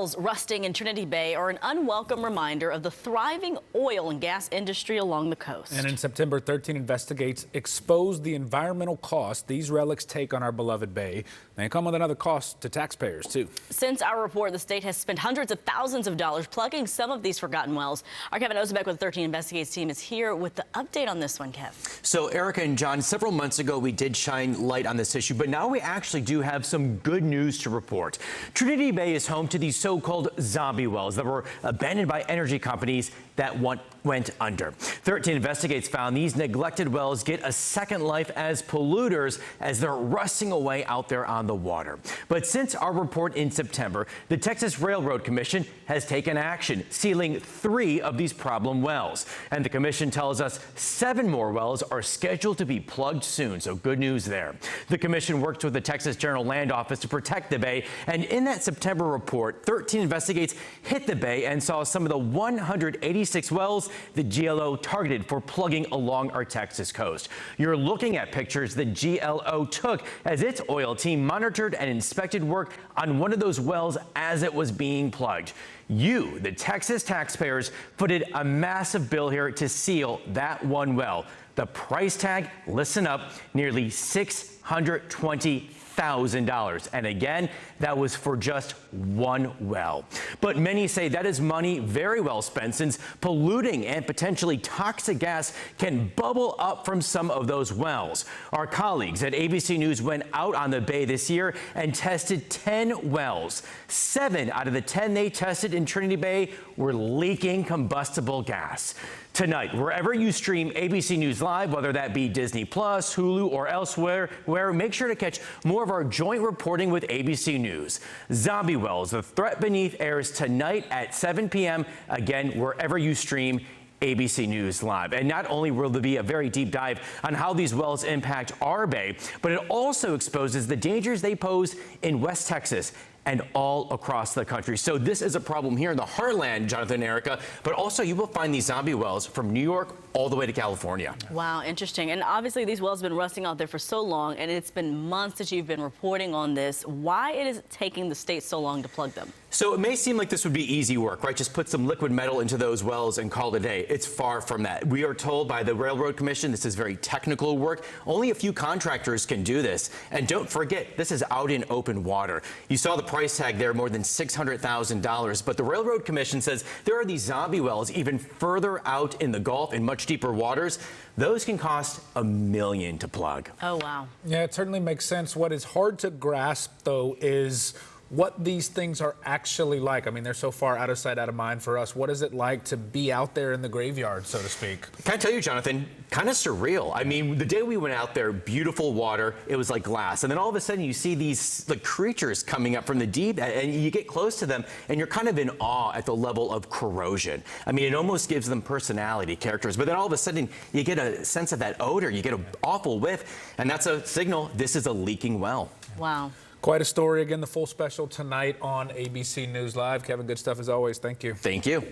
wells rusting in Trinity Bay are an unwelcome reminder of the thriving oil and gas industry along the coast. And in September, 13 Investigates exposed the environmental cost these relics take on our beloved bay. They come with another cost to taxpayers, too. Since our report, the state has spent hundreds of thousands of dollars plugging some of these forgotten wells. Our Kevin Ozebek with the 13 Investigates team is here with the update on this one, Kev. So, Erica and John, several months ago, we did shine light on this issue, but now we actually do have some good news to report. Trinity Bay is home to these so-called zombie wells that were abandoned by energy companies that went under. 13 Investigates found these neglected wells get a second life as polluters as they're rusting away out there on the water. But since our report in September, the Texas Railroad Commission has taken action, sealing 3 of these problem wells. And the commission tells us 7 more wells are scheduled to be plugged soon, so good news there. The commission worked with the Texas General Land Office to protect the bay, and in that September report, 13 Investigates hit the bay and saw some of the 186 wells the GLO targeted for plugging along our Texas coast. You're looking at pictures the GLO took as its oil team monitored and inspected work on one of those wells as it was being plugged. You, the Texas taxpayers, footed a massive bill here to seal that one well. The price tag, listen up, nearly $620,000. And again, that was for just one well. But many say that is money very well spent, since polluting and potentially toxic gas can bubble up from some of those wells. Our colleagues at ABC News went out on the bay this year and tested 10 wells. 7 out of the 10 they tested in Trinity Bay were leaking combustible gas. Tonight, wherever you stream ABC News Live, whether that be Disney+, Hulu, or elsewhere, make sure to catch more of our joint reporting with ABC News. Zombie wells, the threat beneath, airs tonight at 7 p.m. Again, wherever you stream ABC News Live. And not only will there be a very deep dive on how these wells impact our bay, but it also exposes the dangers they pose in West Texas and all across the country. So this is a problem here in the heartland, Jonathan and Erica, but also you will find these zombie wells from New York all the way to California. Wow, interesting. And obviously these wells have been rusting out there for so long, and it's been months that you've been reporting on this. Why is it taking the state so long to plug them? So it may seem like this would be easy work, right? Just put some liquid metal into those wells and call it a day. It's far from that. We are told by the Railroad Commission this is very technical work. Only a few contractors can do this. And don't forget, this is out in open water. You saw the price tag there, more than $600,000. But the Railroad Commission says there are these zombie wells even further out in the Gulf in much deeper waters. Those can cost $1 million to plug. Oh, wow. Yeah, it certainly makes sense. What is hard to grasp, though, is what these things are actually like. I mean, they're so far out of sight, out of mind for us. What is it like to be out there in the graveyard, so to speak? Can I tell you, Jonathan, kind of surreal. I mean, the day we went out there, beautiful water, it was like glass. And then all of a sudden you see these creatures coming up from the deep, and you get close to them and you're kind of in awe at the level of corrosion. I mean, it almost gives them personality, characters. But then all of a sudden you get a sense of that odor, you get an awful whiff, and that's a signal this is a leaking well. Wow. Quite a story. Again, the full special tonight on ABC News Live. Kevin, good stuff as always. Thank you. Thank you.